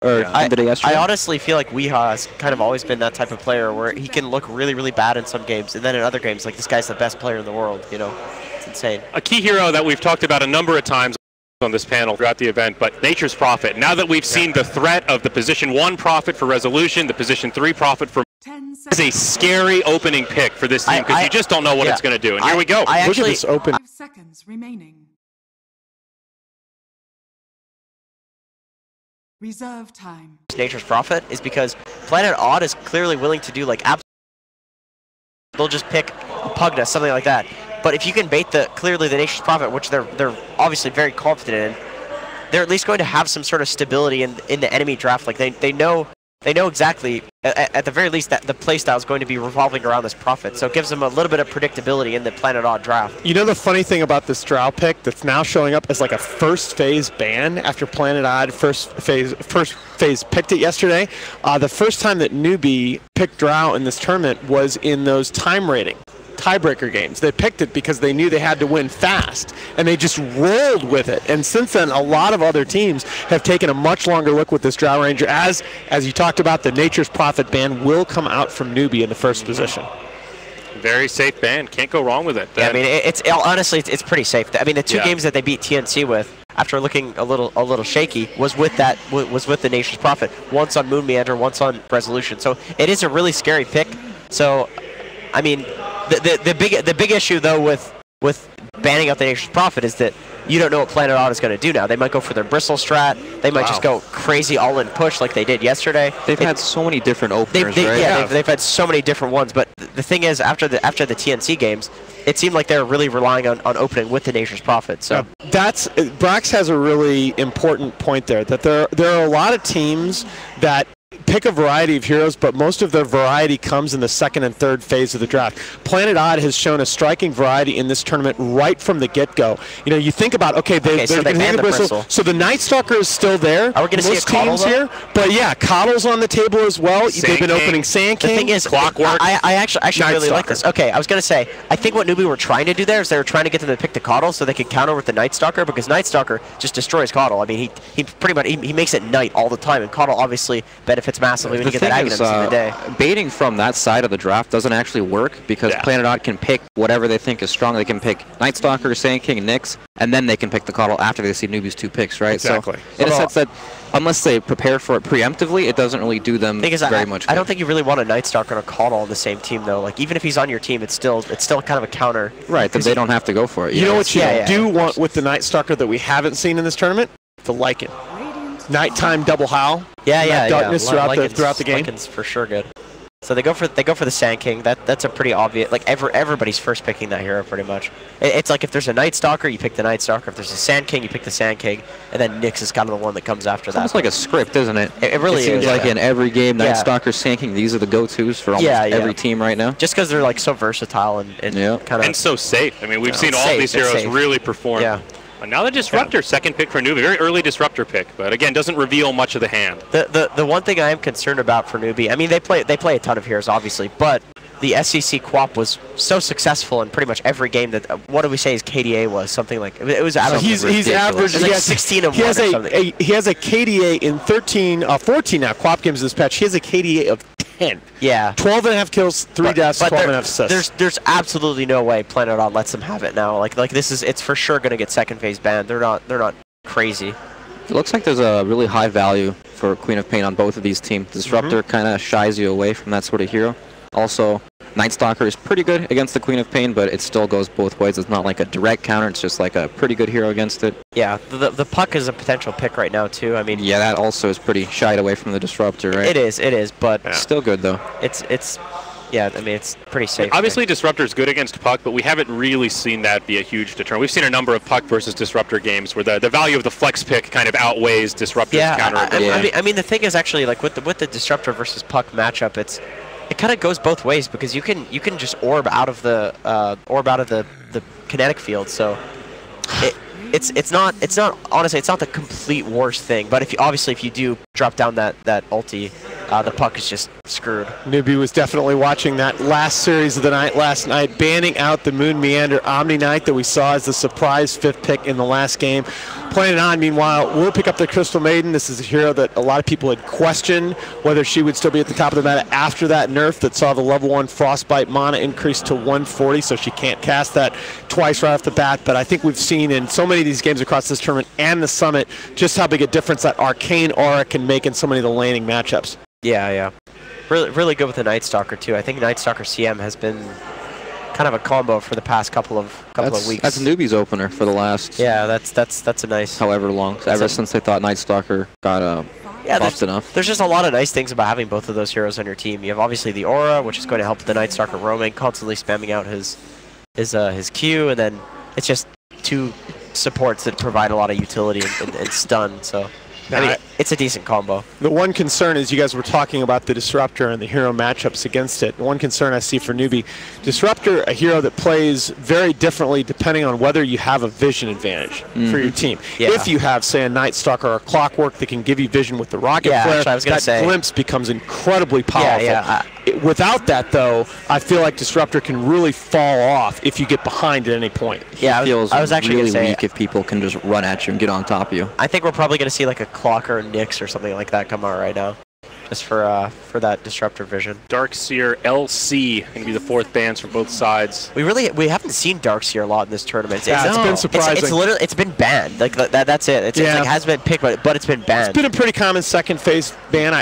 or I yesterday. I honestly feel like Weehaw has kind of always been that type of player where he can look really, really bad in some games, and then in other games, like, this guy's the best player in the world, you know? It's insane. A key hero that we've talked about a number of times on this panel throughout the event, but Nature's Prophet. Now that we've seen the threat of the position 1 Prophet for Resolution, the position 3 Prophet for is a scary opening pick for this team because you just don't know what it's going to do. And here we go. Look at this open. 5 seconds remaining. Reserve time. Nature's Prophet is because Planet Odd is clearly willing to do like they'll just pick Pugna, something like that. But if you can bait clearly the Nature's Prophet, which they're obviously very confident in, they're at least going to have some sort of stability in the enemy draft. Like they know exactly, at the very least, that the playstyle is going to be revolving around this Prophet. So it gives them a little bit of predictability in the Planet Odd draft. You know the funny thing about this Drow pick that's now showing up as like a first phase ban after Planet Odd first phase picked it yesterday? The first time that Newbee picked Drow in this tournament was in those time rating tiebreaker games. They picked it because they knew they had to win fast, and they just rolled with it. And since then, a lot of other teams have taken a much longer look with this Drow Ranger. As you talked about, the Nature's Prophet ban will come out from Newbee in the first position. Very safe ban. Can't go wrong with it. Yeah, I mean, honestly, it's pretty safe. I mean, the two games that they beat TNC with, after looking a little shaky, was with the Nature's Prophet. Once on Moon Meander, once on Resolution. So it is a really scary pick. So, I mean, the big issue though with banning out the Nature's Prophet is that you don't know what Planet Odd is going to do now. They might go for their Bristle strat. They might just go crazy all-in push like they did yesterday. They've had so many different openers, right? Yeah, they've had so many different ones. But the thing is, after the TNC games, it seemed like they were really relying on opening with the Nature's Prophet. So Brax has a really important point there. That there are a lot of teams that pick a variety of heroes, but most of their variety comes in the second and third phase of the draft. Planet Odd has shown a striking variety in this tournament right from the get-go. You know, you think about, they're going to the Bristle. So the Night Stalker is still there. Are we going to see a Coddle here? But yeah, Coddle's on the table as well. They've been opening Sand King. The thing is, Clockwork. I actually really like this. Okay, I was going to say, I think what Newbee were trying to do there is they were trying to get them to pick the Coddle so they could counter with the Night Stalker, because Night Stalker just destroys Coddle. I mean, he pretty much he makes it night all the time, and Coddle obviously benefits massively when you get that Aghanim in the day. Baiting from that side of the draft doesn't actually work because Planet Odd can pick whatever they think is strong. They can pick Night Stalker, Sand King, and Nyx, and then they can pick the Coddle after they see Newbee's 2 picks, right? Exactly. So in a sense that unless they prepare for it preemptively, it doesn't really do them very much good. I don't think you really want a Night Stalker and a Coddle on the same team though. Like even if he's on your team, it's still kind of a counter. Right, then they don't have to go for it. You know what you do want with the Night Stalker that we haven't seen in this tournament? The Lycan. Nighttime double howl. Darkness throughout the game. Lycan's for sure good. So they go for the Sand King. That's a pretty obvious. Like everybody's first picking that hero pretty much. It's like if there's a Night Stalker, you pick the Night Stalker. If there's a Sand King, you pick the Sand King, and then Nyx is kind of the one that comes after that. It's almost like a script, isn't it? It really seems is. like in every game, Night Stalker, Sand King, these are the go-tos for almost every team right now. Just because they're like so versatile and kind of and so safe. I mean, we've seen all these heroes really perform. Yeah. And now the Disruptor, second pick for Newbee. Very early Disruptor pick, but again, doesn't reveal much of the hand. The one thing I am concerned about for Newbee, I mean, they play a ton of heroes, obviously, but the SEC Quap was so successful in pretty much every game that, what do we say his KDA was? Something like, it was he's average. He has 16 of 1 or something. He has a KDA in 14 now Quap games this patch. He has a KDA of 10. Yeah. 12.5 kills, 3 deaths, 12.5 assists. There's absolutely no way Planet Odd lets them have it now. Like it's for sure going to get second phase banned. They're not crazy. It looks like there's a really high value for Queen of Pain on both of these teams. Disruptor kind of shies you away from that sort of hero. Also, Night Stalker is pretty good against the Queen of Pain, but it still goes both ways. It's not like a direct counter. It's just like a pretty good hero against it. Yeah, the Puck is a potential pick right now too. I mean, yeah, that also is pretty shied away from the Disruptor, right? It is, but still good though. Yeah, I mean, it's pretty safe. Obviously, Disruptor is good against Puck, but we haven't really seen that be a huge deterrent. We've seen a number of Puck versus Disruptor games where the value of the flex pick kind of outweighs Disruptor's counter. I mean, the thing is actually, like with the Disruptor versus Puck matchup, it kind of goes both ways because you can just orb out of the kinetic field. So it's not honestly, it's not the complete worst thing. But if you do drop down that ulti, the Puck is just screwed. Newbee was definitely watching that last series of the night last night, banning out the Moon Meander Omni Knight that we saw as the surprise 5th pick in the last game. Playing it on, meanwhile, will pick up the Crystal Maiden. This is a hero that a lot of people had questioned whether she would still be at the top of the meta after that nerf that saw the level 1 Frostbite mana increase to 140, so she can't cast that twice right off the bat. But I think we've seen in so many of these games across this tournament and the Summit just how big a difference that Arcane Aura can make in so many of the laning matchups. Yeah, yeah. Really good with the Night Stalker too. I think Night Stalker CM has been kind of a combo for the past couple of weeks. That's Newbee's opener for the last. Yeah, that's a nice. However long, ever since they thought Night Stalker got buffed enough. There's just a lot of nice things about having both of those heroes on your team. You have obviously the Aura, which is going to help the Night Stalker roaming, constantly spamming out his Q, and then it's just 2 supports that provide a lot of utility and stun. So. I mean, it's a decent combo. The one concern is you guys were talking about the Disruptor and the hero matchups against it. One concern I see for Newbee, Disruptor, a hero that plays very differently depending on whether you have a vision advantage for your team. Yeah. If you have, say, a Night Stalker or a Clockwork that can give you vision with the Rocket Flare, that glimpse becomes incredibly powerful. Without that, though, I feel like Disruptor can really fall off if you get behind at any point. Yeah, I was actually really weak if people can just run at you and get on top of you. I think we're probably going to see like a Clocker Nyx or something like that come out right now, just for that Disruptor vision. Darkseer LC going to be the 4th bans from both sides. We haven't seen Darkseer a lot in this tournament. It's been surprising. It's been banned. Like that's it. It's like has been picked, but it's been banned. It's been a pretty common 2nd phase ban.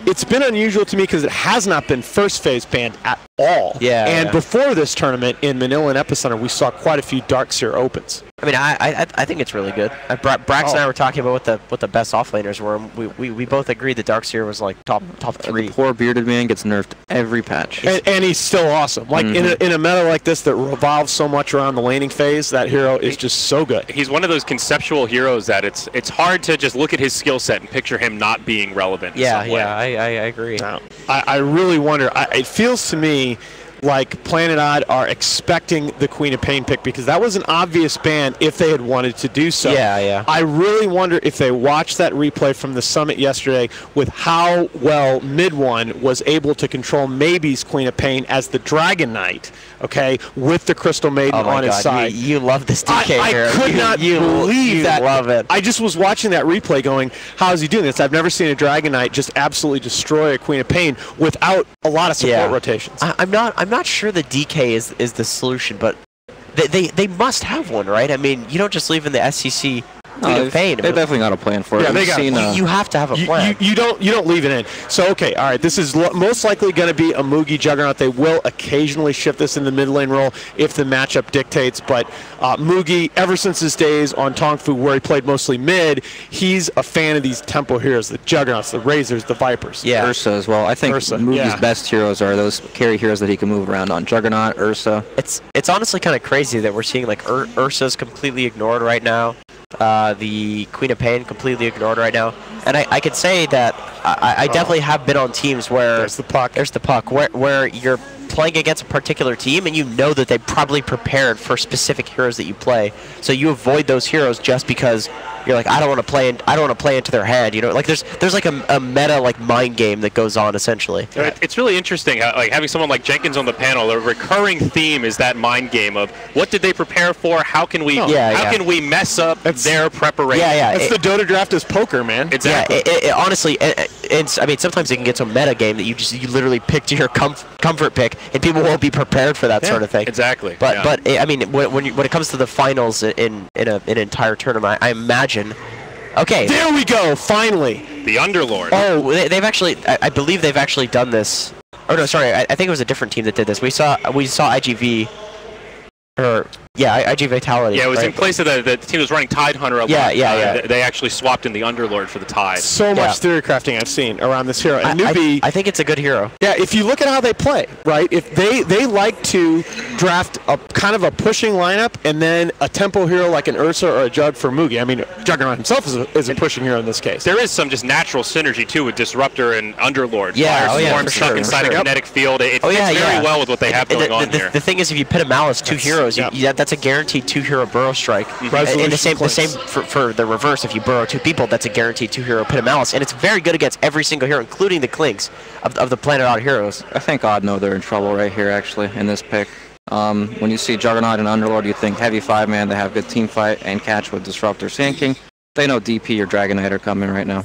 It's been unusual to me because it has not been 1st phase banned at all. And before this tournament in Manila and Epicenter, we saw quite a few Darkseer opens. I mean, I think it's really good. Brax and I were talking about what the best offlaners were. We both agreed that Darkseer was like top 3. The poor bearded man gets nerfed every patch. And he's still awesome. Like in a meta like this that revolves so much around the laning phase, that hero is just so good. He's one of those conceptual heroes that it's hard to just look at his skill set and picture him not being relevant in some way. I agree. Now, I really wonder. It feels to me like Planet Odd are expecting the Queen of Pain pick because that was an obvious ban if they had wanted to do so. I really wonder if they watched that replay from the Summit yesterday with how well Mid-One was able to control Maybe's Queen of Pain as the Dragon Knight, okay, with the Crystal Maiden on his side. You love this DK here. I could not believe that. Love it. I just was watching that replay going, how is he doing this? I've never seen a Dragon Knight just absolutely destroy a Queen of Pain without a lot of support rotations. I'm not sure the DK is the solution, but they must have one, right? I mean, you don't just leave in the SCC Queen of Pain. They definitely got a plan for it. Yeah, they got you have to have a plan. You don't leave it in. So okay, all right. This is most likely going to be a Mugi Juggernaut. They will occasionally shift this in the mid lane role if the matchup dictates. But Mugi, ever since his days on Tongfu, where he played mostly mid, he's a fan of these tempo heroes, the Juggernauts, the Razors, the Vipers. Yeah, Ursa as well. I think Mugi's best heroes are those carry heroes that he can move around on. Juggernaut, Ursa. It's honestly kind of crazy that we're seeing like Ursa's completely ignored right now. The Queen of Pain completely ignored right now, and I could say that I definitely have been on teams where there's the puck where you're playing against a particular team and you know that they probably prepared for specific heroes that you play, so you avoid those heroes just because you're like, I don't want to play into their hand, you know, like there's like a meta like mind game that goes on essentially. It's really interesting how, like, having someone like Jenkins on the panel. A recurring theme is that mind game of what did they prepare for? How can we can we mess up their preparation? It's the Dota draft as poker, man. Exactly. Honestly, I mean, sometimes it can get to a meta game that you literally pick to your comfort pick, and people won't be prepared for that sort of thing. Exactly. But I mean, when it comes to the finals in an entire tournament, I imagine. Okay. There we go. Finally. The Underlord. Oh, they've actually. I believe they've actually done this. Oh no, sorry. I think it was a different team that did this. We saw IGV. IG Vitality. Yeah, it was in place of the team that was running Tidehunter a lot. They actually swapped in the Underlord for the Tide. So much theory crafting I've seen around this hero. And Newbee, I think it's a good hero. Yeah, if you look at how they play, right? If they like to draft a kind of a pushing lineup and then a tempo hero like an Ursa or a Jug for Mugi. I mean, Juggernaut himself is a pushing hero in this case. There is some just natural synergy too with Disruptor and Underlord. Fire stuck inside a kinetic field. It fits very well with what they have going on here. The thing is, if you pit a Malice, two heroes, that's a guaranteed 2-hero burrow strike. And the same for the reverse. If you burrow 2 people, that's a guaranteed 2-hero pit of malice. And it's very good against every single hero, including the Clinks of the Planet Odd heroes. I think Odd know they're in trouble right here, actually, in this pick. When you see Juggernaut and Underlord, you think heavy 5-man, they have good team fight and catch with Disruptor Sand King. They know DP or Dragon Knight are coming right now.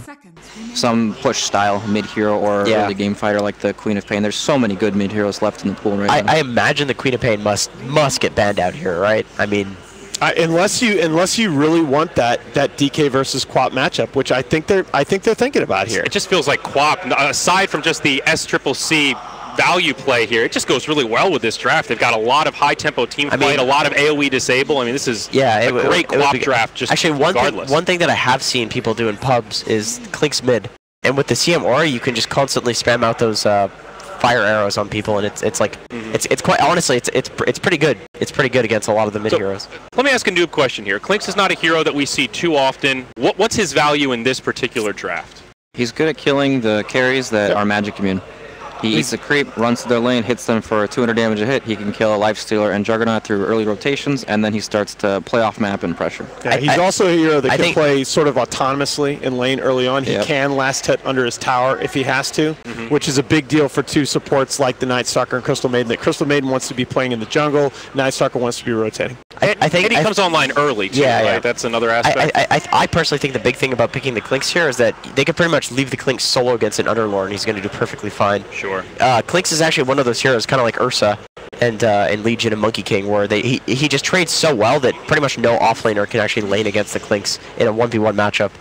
Some push style mid-hero or early game fighter like the Queen of Pain. There's so many good mid-heroes left in the pool right now. I imagine the Queen of Pain must get banned out here, right? I mean, unless you really want that DK versus Quap matchup, which I think they're thinking about here. It just feels like Quap, aside from just the SCCC value play here, it just goes really well with this draft. They've got a lot of high-tempo team fight, a lot of AoE disable. I mean, this is a great Quap draft. Just actually, one thing that I have seen people do in pubs is Clinks mid, and with the CM Aura, you can just constantly spam out those fire arrows on people, and it's like it's quite honestly it's pretty good. It's pretty good against a lot of the mid heroes. Let me ask a noob question here. Clinks is not a hero that we see too often. What's his value in this particular draft? He's good at killing the carries that are magic immune. He eats a creep, runs to their lane, hits them for 200 damage a hit. He can kill a Lifestealer and Juggernaut through early rotations, and then he starts to play off map and pressure. Yeah, he's also a hero that can play sort of autonomously in lane early on. He can last hit under his tower if he has to, which is a big deal for 2 supports like the Night Stalker and Crystal Maiden. That Crystal Maiden wants to be playing in the jungle, Night Stalker wants to be rotating. I think he comes online early too, right? That's another aspect. I personally think the big thing about picking the Clinks here is that they can pretty much leave the Clinks solo against an Underlord, and he's going to do perfectly fine. Sure. Clinks is actually one of those heroes, kind of like Ursa and Legion and Monkey King, where he just trades so well that pretty much no offlaner can actually lane against the Clinks in a 1v1 matchup.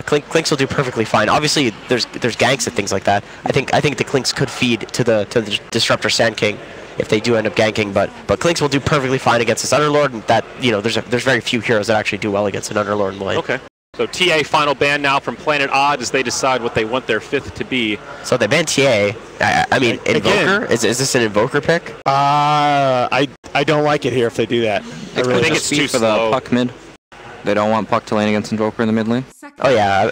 Clinks will do perfectly fine. Obviously, there's ganks and things like that. I think the Clinks could feed to the Disruptor Sand King if they do end up ganking, but Clinks will do perfectly fine against this Underlord, and that, you know, there's very few heroes that actually do well against an Underlord in the lane. Okay. So TA final ban now from Planet Odd as they decide what they want their 5th to be. So they banned TA. I mean, Invoker? Is this an Invoker pick? I don't like it here if they do that. I think it's too slow. The Puck mid. They don't want Puck to lane against Invoker in the mid lane. Oh yeah,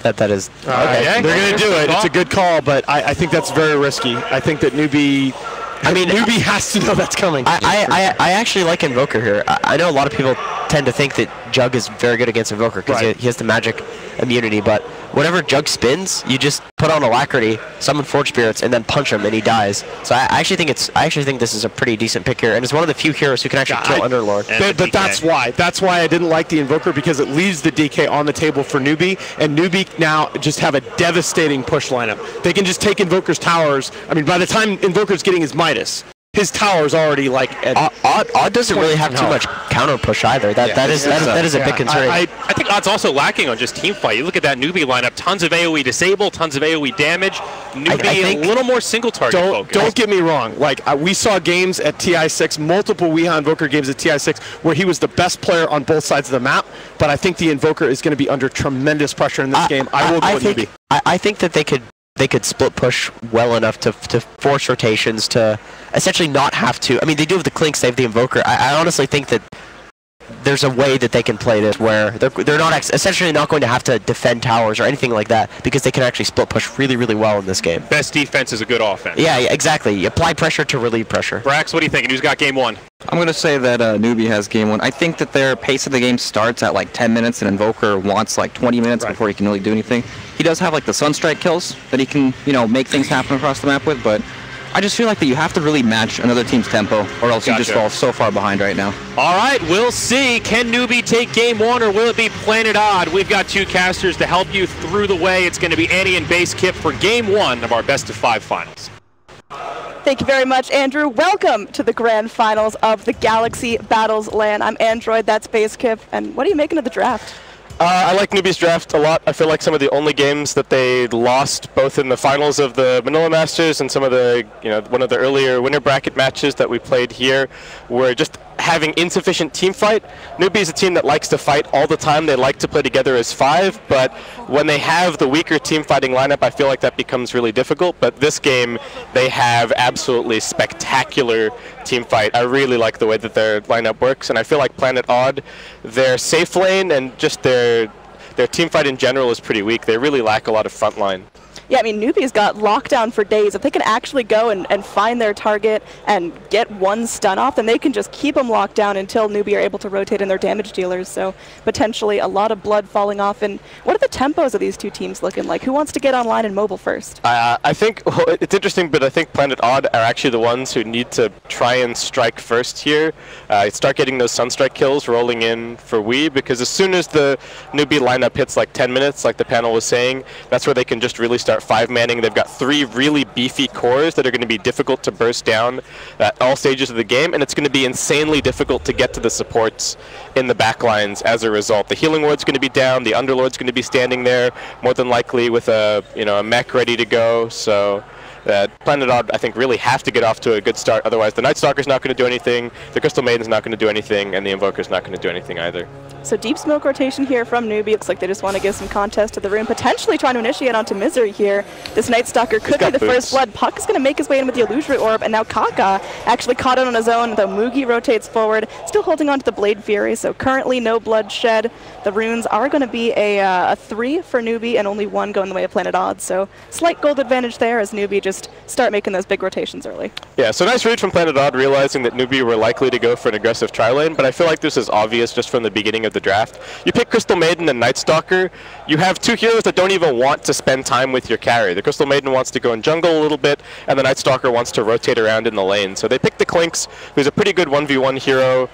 that is. Okay. They're going to do it. It's a good call, but I think that's very risky. I think that Newbee... Newbee has to know that's coming. I actually like Invoker here. I know a lot of people tend to think that Jug is very good against Invoker because he has the magic immunity, but whenever Jug spins, you just put on Alacrity, summon Forge Spirits, and then punch him, and he dies. So I actually think this is a pretty decent pick here, and it's one of the few heroes who can actually kill Underlord. But that's why I didn't like the Invoker, because it leaves the DK on the table for Newbee, and Newbee now just have a devastating push lineup. They can just take Invoker's towers. I mean, by the time Invoker's getting his Midas, his tower's already like at Odd doesn't really have too much counter push either. That is a big concern. I think Odd's also lacking on just team fight. You look at that Newbee lineup, tons of AoE disable, tons of AoE damage. Newbee a little more single target focus. Don't get me wrong. Like we saw games at TI6, multiple Weehaw Invoker games at TI6, where he was the best player on both sides of the map. But I think the Invoker is going to be under tremendous pressure in this game. I will go with Newbee. I think that they could split push well enough to force rotations to essentially not have to. I mean, they do have the Clinks, they have the Invoker. I honestly think that there's a way that they can play this where they're not essentially not going to have to defend towers or anything like that, because they can actually split push really, really well in this game. Best defense is a good offense. Yeah, exactly. You apply pressure to relieve pressure. Brax, what do you think? Who's got game 1? I'm going to say that Newbee has game 1. I think that their pace of the game starts at like 10 minutes, and Invoker wants like 20 minutes before he can really do anything. He does have like the Sunstrike kills that he can, make things happen across the map with, but I just feel like that you have to really match another team's tempo, or else you just fall so far behind right now. All right, we'll see. Can Newbee take game 1, or will it be Planet Odd? We've got 2 casters to help you through the way. It's going to be Annie and Base Kip for game 1 of our best of 5 finals. Thank you very much, Andrew. Welcome to the grand finals of the Galaxy Battles LAN. I'm Android, that's Base Kip, and what are you making of the draft? I like Newbee's draft a lot. I feel like some of the only games that they lost, both in the finals of the Manila Masters and some of the, one of the earlier winner bracket matches that we played here, were just having insufficient team fight. Newbee is a team that likes to fight all the time. They like to play together as 5, but when they have the weaker team fighting lineup, I feel like that becomes really difficult. But this game, they have absolutely spectacular team fight. I really like the way that their lineup works, and I feel like Planet Odd, their safe lane and just their team fight in general is pretty weak. They really lack a lot of front line. Yeah, I mean, Newbee's got lockdown for days. If they can actually go and find their target and get one stun off, then they can just keep them locked down until Newbee are able to rotate in their damage dealers. So potentially a lot of blood falling off. And what are the tempos of these two teams looking like? Who wants to get online and mobile first? I think it's interesting, but I think Planet Odd are actually the ones who need to try and strike first here. Start getting those Sunstrike kills rolling in for We, because as soon as the Newbee lineup hits like 10 minutes, like the panel was saying, that's where they can just really start 5-manning. They've got 3 really beefy cores that are going to be difficult to burst down at all stages of the game, and it's going to be insanely difficult to get to the supports in the backlines as a result. The Healing Ward's going to be down, the Underlord's going to be standing there, more than likely with a mech ready to go, so Planet Odd, I think, really have to get off to a good start. Otherwise, the Night Stalker's not going to do anything, the Crystal Maiden's not going to do anything, and the Invoker's not going to do anything either. So deep smoke rotation here from Newbee. Looks like they just want to give some contest to the room, potentially trying to initiate onto Misery here. This Night Stalker could be the first blood. Puck is going to make his way in with the Illusory Orb, and now Kaka actually caught it on his own, though Mugi rotates forward, still holding on to the Blade Fury, so currently no bloodshed. The runes are going to be a 3 for Newbee, and only 1 going the way of Planet Odd, so slight gold advantage there as Newbee just start making those big rotations early. Yeah, so nice read from Planet Odd, realizing that Newbee were likely to go for an aggressive tri-lane, but I feel like this is obvious just from the beginning of the draft. You pick Crystal Maiden and Night Stalker, you have 2 heroes that don't even want to spend time with your carry. The Crystal Maiden wants to go in jungle a little bit, and the Night Stalker wants to rotate around in the lane. So they picked the Clinks, who's a pretty good 1v1 hero,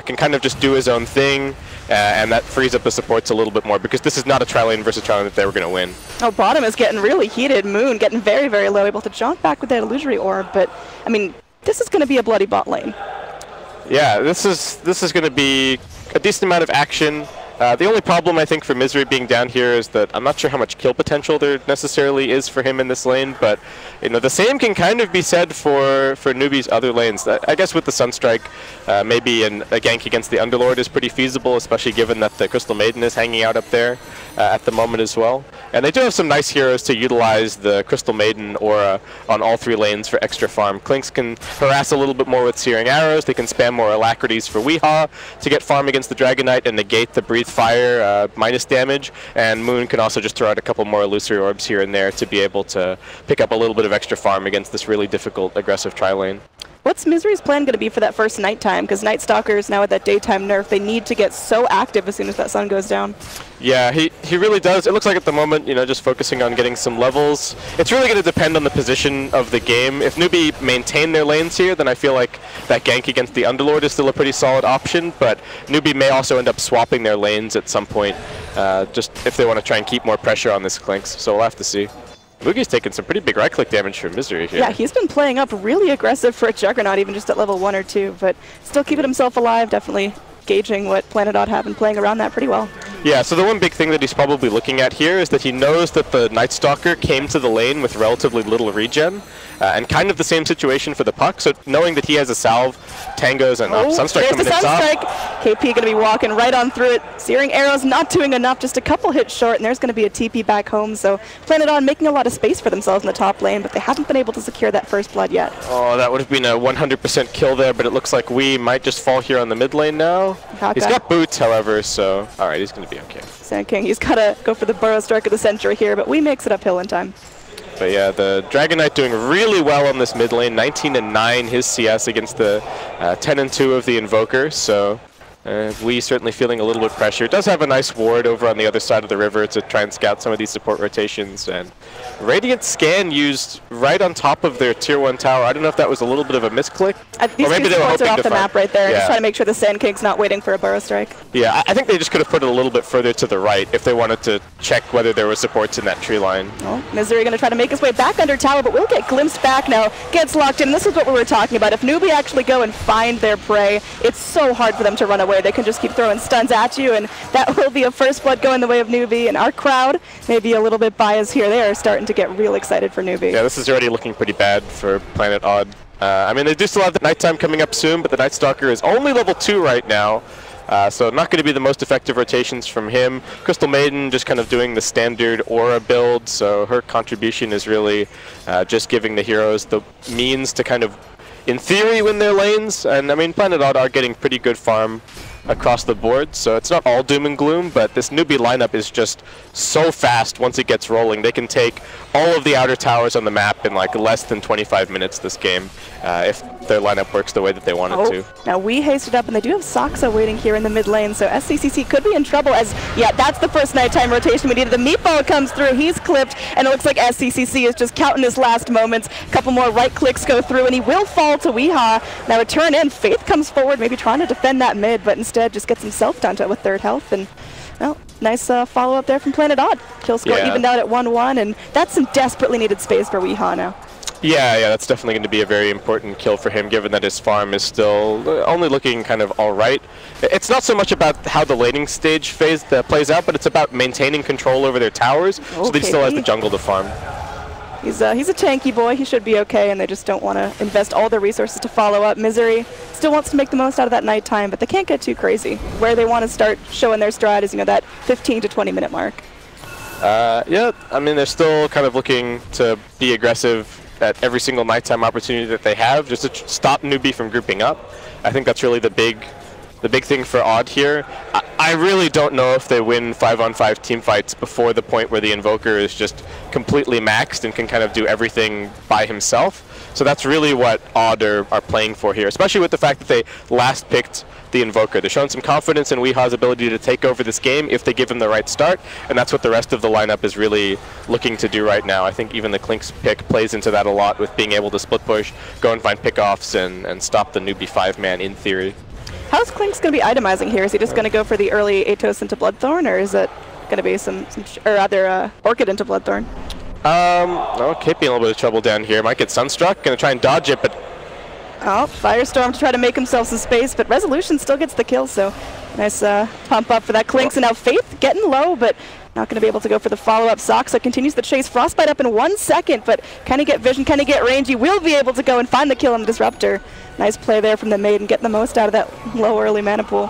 can kind of just do his own thing, and that frees up the supports a little bit more, because this is not a tri-lane versus tri-lane that they were going to win. Oh, bottom is getting really heated. Moon getting very, very low, able to jump back with that Illusory Orb, but, I mean, this is going to be a bloody bot lane. Yeah, this is going to be a decent amount of action. The only problem, I think, for Misery being down here is that I'm not sure how much kill potential there necessarily is for him in this lane, but the same can kind of be said for Newbee's other lanes. I guess with the Sunstrike, maybe a gank against the Underlord is pretty feasible, especially given that the Crystal Maiden is hanging out up there at the moment as well. And they do have some nice heroes to utilize the Crystal Maiden aura on all 3 lanes for extra farm. Clinks can harass a little bit more with Searing Arrows, they can spam more Alacrities for Weehaw to get farm against the Dragon Knight and negate the Breathe Fire minus damage, and Moon can also just throw out a couple more Illusory Orbs here and there to be able to pick up a little bit of extra farm against this really difficult aggressive tri-lane. What's Misery's plan going to be for that first nighttime? Because Night Stalkers now with that daytime nerf, they need to get so active as soon as that sun goes down. Yeah, he really does. It looks like at the moment, just focusing on getting some levels. It's really going to depend on the position of the game. If Newbee maintain their lanes here, then I feel like that gank against the Underlord is still a pretty solid option, but Newbee may also end up swapping their lanes at some point, just if they want to try and keep more pressure on this Clinks, so we'll have to see. Mugi's taking some pretty big right-click damage from Misery here. Yeah, he's been playing up really aggressive for a Juggernaut, even just at level 1 or 2, but still keeping himself alive, definitely gauging what Planet Odd have been playing around that pretty well. Yeah, so the one big thing that he's probably looking at here is that he knows that the Night Stalker came to the lane with relatively little regen, and kind of the same situation for the Puck, so knowing that he has a salve, Tangos, and Sunstrike coming in top. KP going to be walking right on through it. Searing Arrows not doing enough, just a couple hits short, and there's going to be a TP back home, so Planet Odd making a lot of space for themselves in the top lane, but they haven't been able to secure that first blood yet. Oh, that would have been a 100% kill there, but it looks like we might just fall here on the mid lane now. He's got boots, however, so alright, he's going to be okay. Sand King, he's got to go for the Burrow Strike of the Century here, but we makes it uphill in time. But yeah, the Dragon Knight doing really well on this mid lane, 19-9 his CS against the 10-2 of the Invoker, so we certainly feeling a little bit of pressure. It does have a nice ward over on the other side of the river to try and scout some of these support rotations, and Radiant Scan used right on top of their tier 1 tower. I don't know if that was a little bit of a misclick. These two supports are off the map right there. Just trying to make sure the Sand King's not waiting for a Burrow Strike. Yeah, I think they just could have put it a little bit further to the right if they wanted to check whether there were supports in that tree line. Well, Misery going to try to make his way back under tower, but will get glimpsed back now. Gets locked in. This is what we were talking about. If Newbee actually go and find their prey, it's so hard for them to run away. They can just keep throwing stuns at you, and that will be a first blood going the way of Newbee. And our crowd may be a little bit biased here. They are starting to get real excited for Newbee. Yeah, this is already looking pretty bad for Planet Odd. I mean, they do still have the nighttime coming up soon, but the Night Stalker is only level 2 right now. So not going to be the most effective rotations from him. Crystal Maiden just kind of doing the standard aura build, so her contribution is really just giving the heroes the means to kind of, in theory, win their lanes. And I mean, Planet Odd are getting pretty good farm across the board, so it's not all doom and gloom, but this Newbee lineup is just so fast once it gets rolling. They can take all of the outer towers on the map in like less than 25 minutes this game, if their lineup works the way that they want it to. Now we hasted up, and they do have Saksa waiting here in the mid lane, so SCCC could be in trouble as, yeah, that's the first nighttime rotation we needed. The meatball comes through, he's clipped, and it looks like SCCC is just counting his last moments. A couple more right clicks go through, and he will fall to Weehaw. Now a turn in, Faith comes forward, maybe trying to defend that mid, but instead just gets himself down to with third health, and well, nice follow-up there from Planet Odd. Kill score evened out at 1-1, and that's some desperately needed space for Weehaw now. Yeah, that's definitely going to be a very important kill for him, given that his farm is still only looking kind of all right. It's not so much about how the laning stage phase plays out, but it's about maintaining control over their towers, so that he still has the jungle to farm. He's a tanky boy. He should be okay, and they just don't want to invest all their resources to follow up. Misery still wants to make the most out of that nighttime, but they can't get too crazy. Where they want to start showing their stride is, that 15 to 20 minute mark. Yeah, I mean, they're still kind of looking to be aggressive at every single nighttime opportunity that they have, just to stop Newbee from grouping up. I think that's really the big thing for Odd here. I really don't know if they win 5-on-5 team fights before the point where the Invoker is just completely maxed and can kind of do everything by himself. So that's really what Odd are playing for here, especially with the fact that they last picked the Invoker. They're showing some confidence in Weehaw's ability to take over this game if they give him the right start, and that's what the rest of the lineup is really looking to do right now. I think even the Klink's pick plays into that a lot, with being able to split push, go and find pickoffs, and stop the Newbee 5-man in theory. How's Klink's going to be itemizing here? Is he just going to go for the early Atos into Bloodthorn, or is it going to be or rather Orchid into Bloodthorn? No, KP in a little bit of trouble down here. Might get Sunstruck, going to try and dodge it, but oh, Firestorm to try to make himself some space, but Resolution still gets the kill, so nice pump up for that Klinks. And now Faith getting low, but not going to be able to go for the follow-up. Saksa continues the chase. Frostbite up in 1 second, but can he get vision? Can he get range? He will be able to go and find the kill on the Disruptor. Nice play there from the Maiden, getting the most out of that low early mana pool.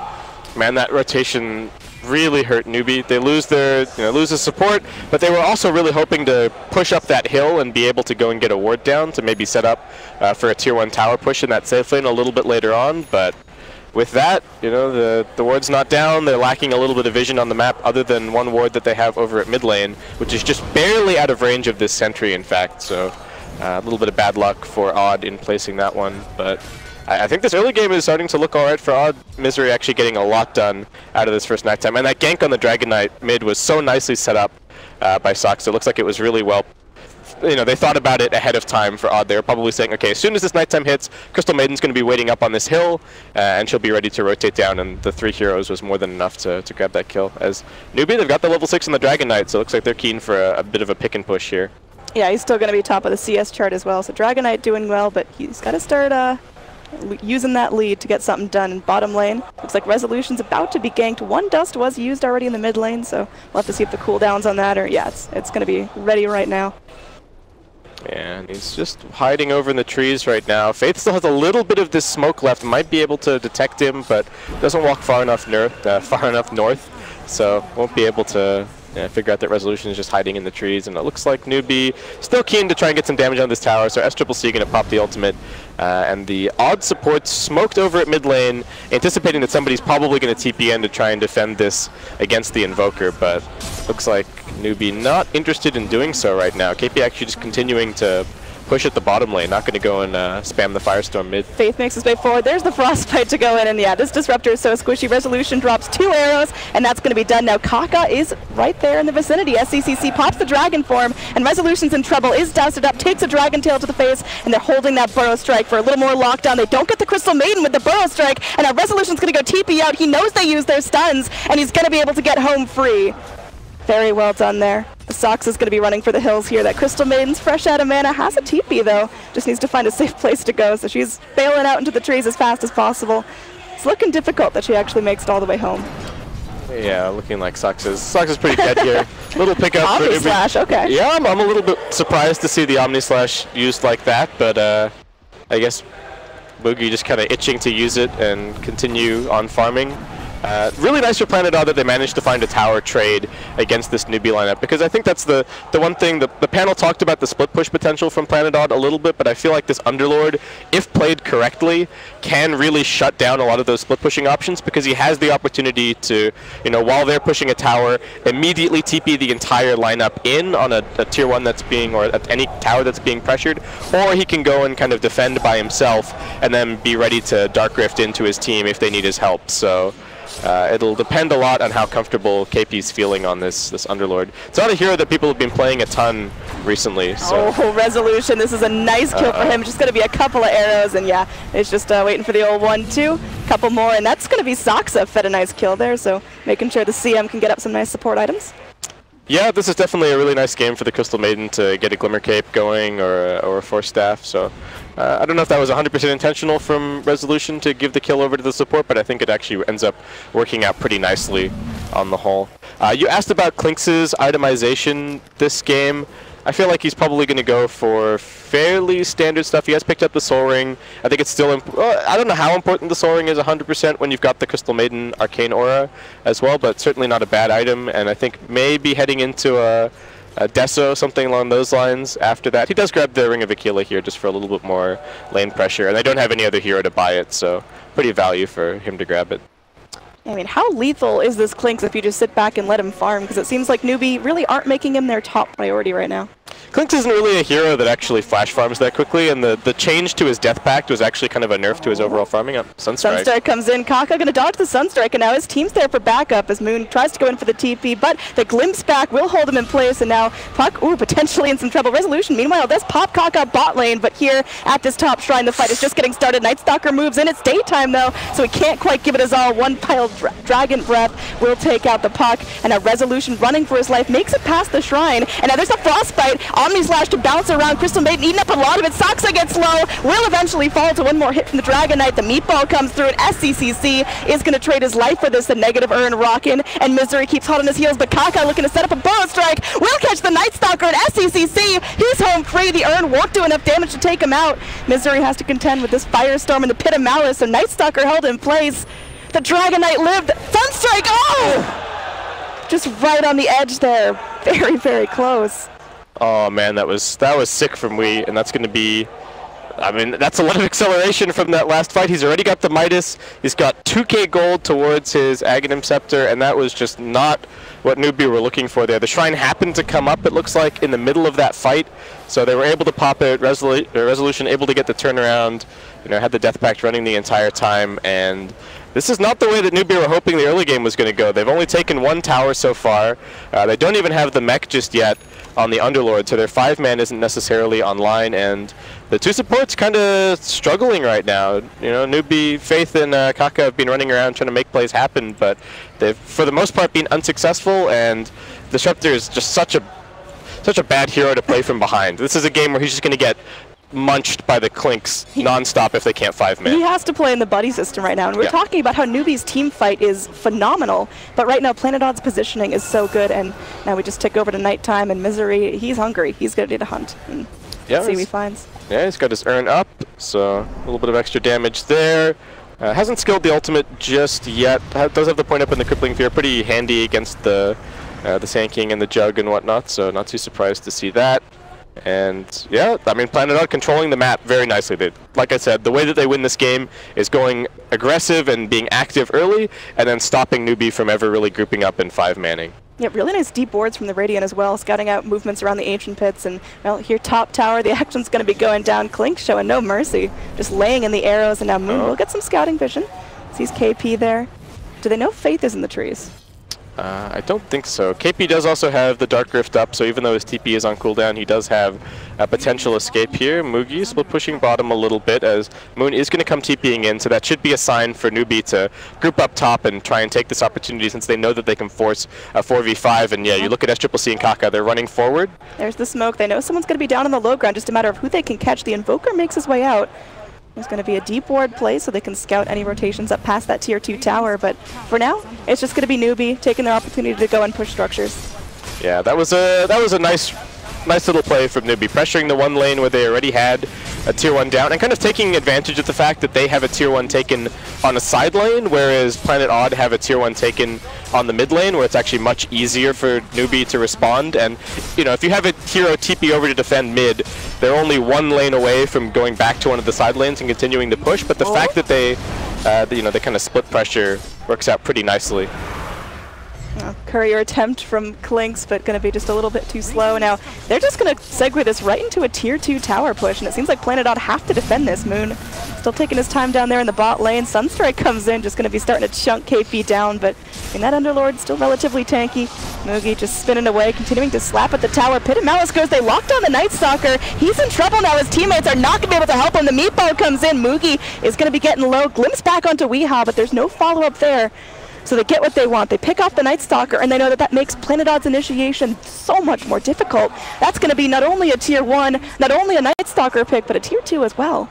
Man, that rotation really hurt Newbee. They lose their lose the support, but they were also really hoping to push up that hill and be able to go and get a ward down to maybe set up for a tier 1 tower push in that safe lane a little bit later on. But with that, the ward's not down. They're lacking a little bit of vision on the map, other than one ward that they have over at mid lane, which is just barely out of range of this sentry, in fact. So a little bit of bad luck for Odd in placing that one, but I think this early game is starting to look alright for Odd. Misery actually getting a lot done out of this first nighttime, and that gank on the Dragon Knight mid was so nicely set up by Sox. It looks like it was really well. They thought about it ahead of time for Odd. They were probably saying, okay, as soon as this nighttime hits, Crystal Maiden's going to be waiting up on this hill, and she'll be ready to rotate down, and the 3 heroes was more than enough to grab that kill. As Newbee, they've got the level 6 on the Dragon Knight, so it looks like they're keen for a bit of a pick and push here. Yeah, he's still going to be top of the CS chart as well, so Dragon Knight doing well, but he's got to start using that lead to get something done in bottom lane. Looks like Resolution's about to be ganked. 1 dust was used already in the mid lane, so we'll have to see if the cooldowns on that, or yeah, it's going to be ready right now. Yeah, and he's just hiding over in the trees right now. Faith still has a little bit of this smoke left. Might be able to detect him, but doesn't walk far enough north, so won't be able to figure out that Resolution is just hiding in the trees. And it looks like Newbee still keen to try and get some damage on this tower, so SCCC going to pop the ultimate. And the Odd support smoked over at mid lane, anticipating that somebody's probably going to TP in to try and defend this against the Invoker, but looks like Newbee not interested in doing so right now. KP actually just continuing to push at the bottom lane, not going to go and spam the Firestorm mid. Faith makes his way forward. There's the Frostbite to go in, and yeah, this Disruptor is so squishy. Resolution drops 2 arrows, and that's going to be done. Now Kaka is right there in the vicinity. SCCC pops the Dragon form, and Resolution's in trouble, is doused up, takes a Dragon Tail to the face, and they're holding that Burrow Strike for a little more lockdown. They don't get the Crystal Maiden with the Burrow Strike, and now Resolution's going to go TP out. He knows they use their stuns, and he's going to be able to get home free. Very well done there. The Sox is going to be running for the hills here. That Crystal Maiden's fresh out of mana, has a TP though. Just needs to find a safe place to go, so she's bailing out into the trees as fast as possible. It's looking difficult that she actually makes it all the way home. Yeah, looking like Sox is pretty dead here. Little pickup. Omni Slash, okay. Yeah, I'm a little bit surprised to see the Omni Slash used like that, but I guess Boogie just kind of itching to use it and continue on farming. Really nice for Planet Odd that they managed to find a tower trade against this Newbee lineup, because I think that's the one thing. The panel talked about the split push potential from Planet Odd a little bit, but I feel like this Underlord, if played correctly, can really shut down a lot of those split pushing options, because he has the opportunity to, while they're pushing a tower, immediately TP the entire lineup in on a tier 1 that's being, or at any tower that's being pressured, or he can go and kind of defend by himself and then be ready to Dark Rift into his team if they need his help. So it'll depend a lot on how comfortable KP's feeling on this Underlord. It's not a hero that people have been playing a ton recently. So. Oh, Resolution. This is a nice kill for him. Just going to be a couple of arrows, and yeah, it's just waiting for the old 1-2. Couple more, and that's going to be Saksa fed a nice kill there, so making sure the CM can get up some nice support items. Yeah, this is definitely a really nice game for the Crystal Maiden to get a Glimmer Cape going, or a Force Staff. So I don't know if that was 100% intentional from Resolution to give the kill over to the support, but I think it actually ends up working out pretty nicely on the whole. You asked about Klinx's itemization this game. I feel like he's probably going to go for fairly standard stuff. He has picked up the Soul Ring. I think it's still, I don't know how important the Soul Ring is 100% when you've got the Crystal Maiden Arcane Aura as well, but certainly not a bad item. And I think maybe heading into a Deso, something along those lines after that. He does grab the Ring of Aquila here just for a little bit more lane pressure, and I don't have any other hero to buy it, so pretty value for him to grab it. I mean, how lethal is this Klinx if you just sit back and let him farm? Because it seems like Newbee really aren't making him their top priority right now. Klinx isn't really a hero that actually flash farms that quickly, and the change to his Death Pact was actually kind of a nerf to his overall farming. Sunstrike. Sunstrike comes in. Kaka going to dodge the Sunstrike, and now his team's there for backup as Moon tries to go in for the TP, but the Glimpse back will hold him in place, and now Puck, potentially in some trouble. Resolution, meanwhile, does pop Kaka bot lane, but here at this top shrine, the fight is just getting started. Nightstalker moves in. It's daytime, though, so he can't quite give it his all. One pile Dragon Breath will take out the Puck, and a Resolution running for his life makes it past the shrine, and now there's a Frostbite. Omni Slash to bounce around. Crystal Maiden eating up a lot of it. Saksa gets low, will eventually fall to one more hit from the Dragon Knight. The Meatball comes through, and SCCC is going to trade his life for this. The negative Urn rockin', and Misery keeps hot on his heels, but Kaka looking to set up a Burrow Strike. Will catch the Nightstalker, and SCCC, he's home free. The Urn won't do enough damage to take him out. Misery has to contend with this Firestorm in the Pit of Malice, so Nightstalker held in place. The Dragon Knight lived. Sunstrike, oh! Just right on the edge there. Very, very close. Oh man, that was sick from Wee, and that's going to be, I mean, that's a lot of acceleration from that last fight. He's already got the Midas. He's got 2k gold towards his Aghanim Scepter, and that was just not what Newbee were looking for there. The Shrine happened to come up, it looks like, in the middle of that fight, so they were able to pop it. Resolution able to get the turnaround, had the Death Pact running the entire time, and this is not the way that Newbee were hoping the early game was going to go. They've only taken one tower so far. They don't even have the mech just yet on the Underlord, so their 5-man isn't necessarily online, and the two supports kind of struggling right now. Newbee, Faith, and Kaka have been running around trying to make plays happen, but they've, for the most part, been unsuccessful, and Disruptor is just such a bad hero to play from behind. This is a game where he's just going to get munched by the Klinx non-stop if they can't 5-man. He has to play in the buddy system right now, and we're talking about how Newbee's team fight is phenomenal, but right now Planet Odd's positioning is so good, and now we just tick over to nighttime, and Misery, he's hungry. He's going to need a hunt and see what he finds. Yeah, he's got his Urn up, so a little bit of extra damage there. Hasn't skilled the ultimate just yet. Does have the point up in the Crippling Fear. Pretty handy against the Sand King and the Jug and whatnot, so not too surprised to see that. And yeah, I mean, Planet Odd controlling the map very nicely. Like I said, the way that they win this game is going aggressive and being active early, and then stopping Newbee from ever really grouping up and 5-manning. Yeah, really nice deep boards from the Radiant as well, scouting out movements around the Ancient Pits, and well, here top tower, the action's going to be going down. Klinx showing no mercy, just laying in the arrows, and now Moon will get some scouting vision. Sees KP there. Do they know Faith is in the trees? I don't think so. KP does also have the Dark Rift up, so even though his TP is on cooldown, he does have a potential escape here. Mugi split pushing bottom a little bit as Moon is going to come TPing in, so that should be a sign for Newbee to group up top and try and take this opportunity since they know that they can force a 4v5. And yeah, you look at SCCC and Kaka, they're running forward. There's the smoke. They know someone's going to be down on the low ground, just a matter of who they can catch. The Invoker makes his way out. There's going to be a deep ward play so they can scout any rotations up past that tier 2 tower, but for now, it's just going to be Newbee taking their opportunity to go and push structures. Yeah, that was a nice nice little play from Newbee, pressuring the one lane where they already had a tier 1 down, and kind of taking advantage of the fact that they have a tier 1 taken on a side lane, whereas Planet Odd have a tier 1 taken on the mid lane, where it's actually much easier for Newbee to respond. And if you have a hero TP over to defend mid, they're only one lane away from going back to one of the side lanes and continuing to push. But the fact that they kind of split pressure works out pretty nicely. Courier attempt from Klinks, but going to be just a little bit too slow. Now, they're just going to segue this right into a tier 2 tower push, and it seems like Planet Odd have to defend this. Moon still taking his time down there in the bot lane. Sunstrike comes in, just going to be starting to chunk KP down, but that Underlord still relatively tanky. Moogie just spinning away, continuing to slap at the tower. Pit and Malice goes, they locked on the Night Stalker. He's in trouble now. His teammates are not going to be able to help him. The meatball comes in. Moogie is going to be getting low. Glimpse back onto Weehaw, but there's no follow-up there. So they get what they want. They pick off the Night Stalker, and they know that makes Planet Odd's initiation so much more difficult. That's going to be not only a tier 1, not only a Night Stalker pick, but a tier 2 as well.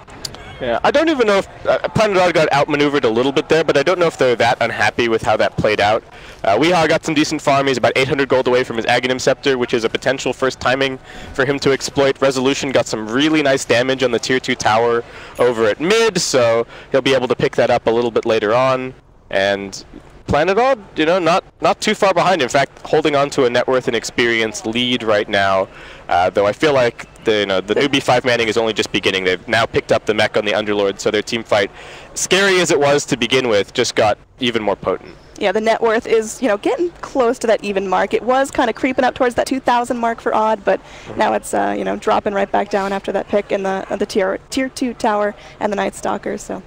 Yeah, I don't even know if Planet Odd got outmaneuvered a little bit there, but I don't know if they're that unhappy with how that played out. Weehaw got some decent farm. He's about 800 gold away from his Aghanim Scepter, which is a potential first timing for him to exploit. Resolution got some really nice damage on the tier 2 tower over at mid, so he'll be able to pick that up a little bit later on. And Planet Odd, not too far behind. In fact, holding on to a net worth and experience lead right now. Though I feel like the Newbee 5-manning is only just beginning. They've now picked up the mech on the Underlord, so their team fight, scary as it was to begin with, just got even more potent. Yeah, the net worth is, getting close to that even mark. It was kind of creeping up towards that 2,000 mark for Odd, but now it's, dropping right back down after that pick in the tier 2 tower and the Night Stalker. So,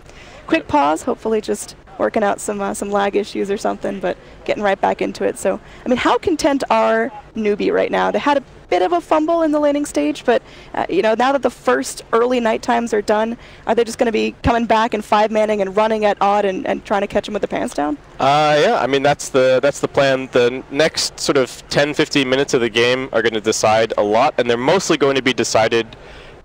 quick pause. Hopefully, just working out some lag issues or something, but getting right back into it. So, how content are Newbee right now? They had a bit of a fumble in the laning stage, but now that the first early night times are done, are they just going to be coming back and 5-manning and running at Odd and trying to catch him with their pants down? Yeah, that's the plan. The next sort of 10-15 minutes of the game are going to decide a lot, and they're mostly going to be decided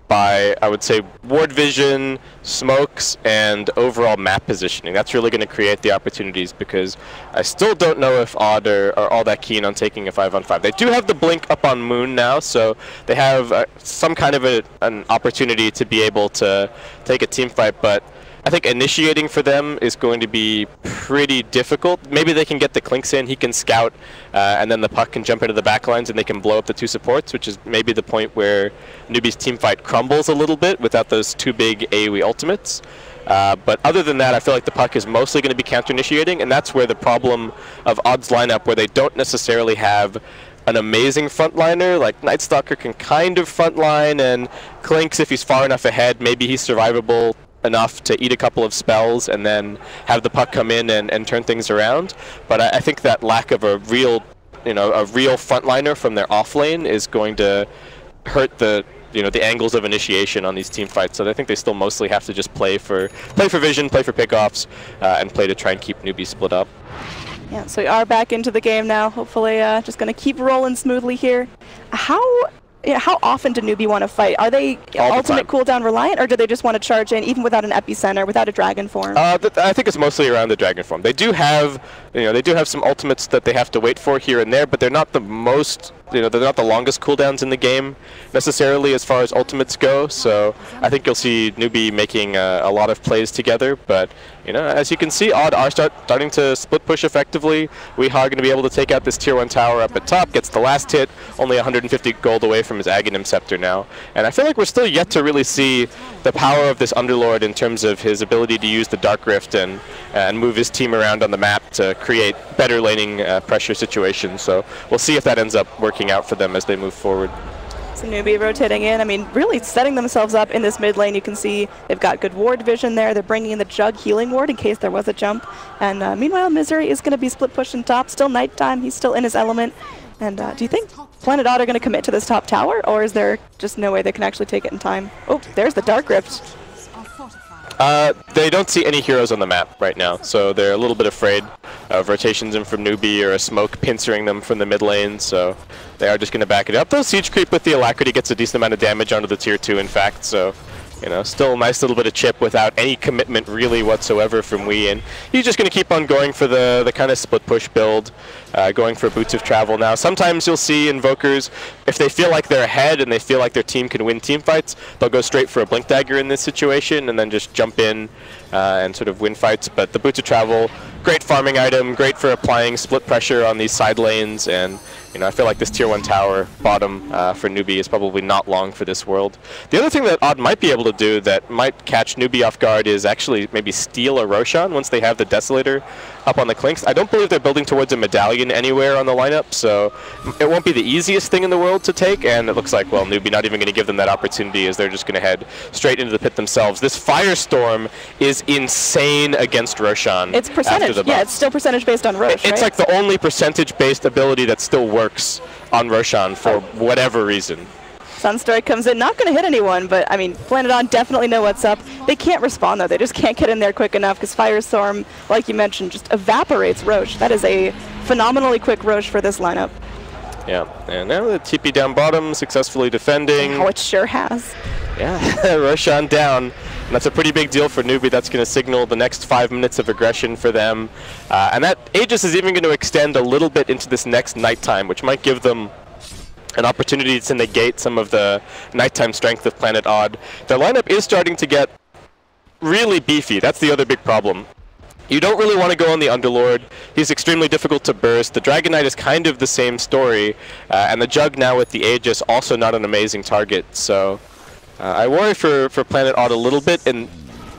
by, I would say, ward vision, smokes, and overall map positioning. That's really going to create the opportunities, because I still don't know if Odd are all that keen on taking a 5-on-5. They do have the blink up on Moon now, so they have some kind of an opportunity to be able to take a team fight, but I think initiating for them is going to be pretty difficult. Maybe they can get the Klinks in, he can scout, and then the puck can jump into the backlines and they can blow up the 2 supports, which is maybe the point where Newbee's teamfight crumbles a little bit without those 2 big AoE ultimates. But other than that, I feel like the puck is mostly going to be counter-initiating, and that's where the problem of Odd's lineup, where they don't necessarily have an amazing frontliner. Like Night Stalker can kind of frontline, and Klinks, if he's far enough ahead, maybe he's survivable enough to eat a couple of spells and then have the puck come in and turn things around. But I think that lack of a real frontliner from their off lane is going to hurt the angles of initiation on these team fights. So I think they still mostly have to just play for vision, play for pickoffs, and play to try and keep Newbee split up. Yeah, so we are back into the game now. Hopefully, just going to keep rolling smoothly here. How often do Newbee want to fight? Are they ultimate cooldown reliant, or do they just want to charge in even without an epicenter, without a dragon form? I think it's mostly around the dragon form. They do have, some ultimates that they have to wait for here and there, but they're not the most, they're not the longest cooldowns in the game necessarily as far as ultimates go. So I think you'll see Newbee making a lot of plays together. But as you can see, Odd are starting to split push effectively. Weehaw going to be able to take out this tier 1 tower up at top, gets the last hit, only 150 gold away from his Aghanim Scepter now. And I feel like we're still yet to really see the power of this Underlord in terms of his ability to use the Dark Rift and move his team around on the map to create better laning pressure situations. So we'll see if that ends up working out for them as they move forward. So Newbee rotating in, really setting themselves up in this mid lane. You can see they've got good ward vision there. They're bringing in the Jug healing ward in case there was a jump. And meanwhile, Misery is going to be split pushing top. Still nighttime. He's still in his element. And do you think Planet Odd are going to commit to this top tower, or is there just no way they can actually take it in time? Oh, there's the Dark Rift. They don't see any heroes on the map right now, so they're a little bit afraid of rotations in from Newbee or a smoke pincering them from the mid lane, so they are just going to back it up. Though Siege Creep with the Alacrity gets a decent amount of damage onto the tier 2, in fact, so You know, still a nice little bit of chip without any commitment really whatsoever from Wee, and he's just going to keep on going for the kind of split push build, going for Boots of Travel. Now, sometimes you'll see Invokers, if they feel like they're ahead and they feel like their team can win team fights, they'll go straight for a Blink Dagger in this situation and then just jump in and sort of win fights. But the Boots of Travel, great farming item, great for applying split pressure on these side lanes, and you know, I feel like this tier 1 tower bottom for Newbee is probably not long for this world. The other thing that Odd might be able to do that might catch Newbee off guard is actually maybe steal a Roshan once they have the Desolator up on the Clinks. I don't believe they're building towards a medallion anywhere on the lineup, so it won't be the easiest thing in the world to take, and it looks like, well, Newbee not even going to give them that opportunity as they're just going to head straight into the pit themselves. This Firestorm is insane against Roshan. It's percentage, yeah, it's still percentage based on Rosh, It's like the only percentage-based ability that still works on Roshan for whatever reason. Sunstrike comes in, not going to hit anyone, but I mean, Planet On definitely know what's up. They can't respond though, they just can't get in there quick enough because Firestorm, like you mentioned, just evaporates Rosh. That is a phenomenally quick Rosh for this lineup. Yeah, and now the TP down bottom, successfully defending. Oh, it sure has. Yeah, Roshan down. And that's a pretty big deal for Newbee. That's going to signal the next 5 minutes of aggression for them. And that Aegis is even going to extend a little bit into this next nighttime, which might give them an opportunity to negate some of the nighttime strength of Planet Odd. Their lineup is starting to get really beefy. That's the other big problem. You don't really want to go on the Underlord. He's extremely difficult to burst. The Dragon Knight is kind of the same story. And the Jug now with the Aegis, also not an amazing target. So I worry for Planet Odd a little bit. And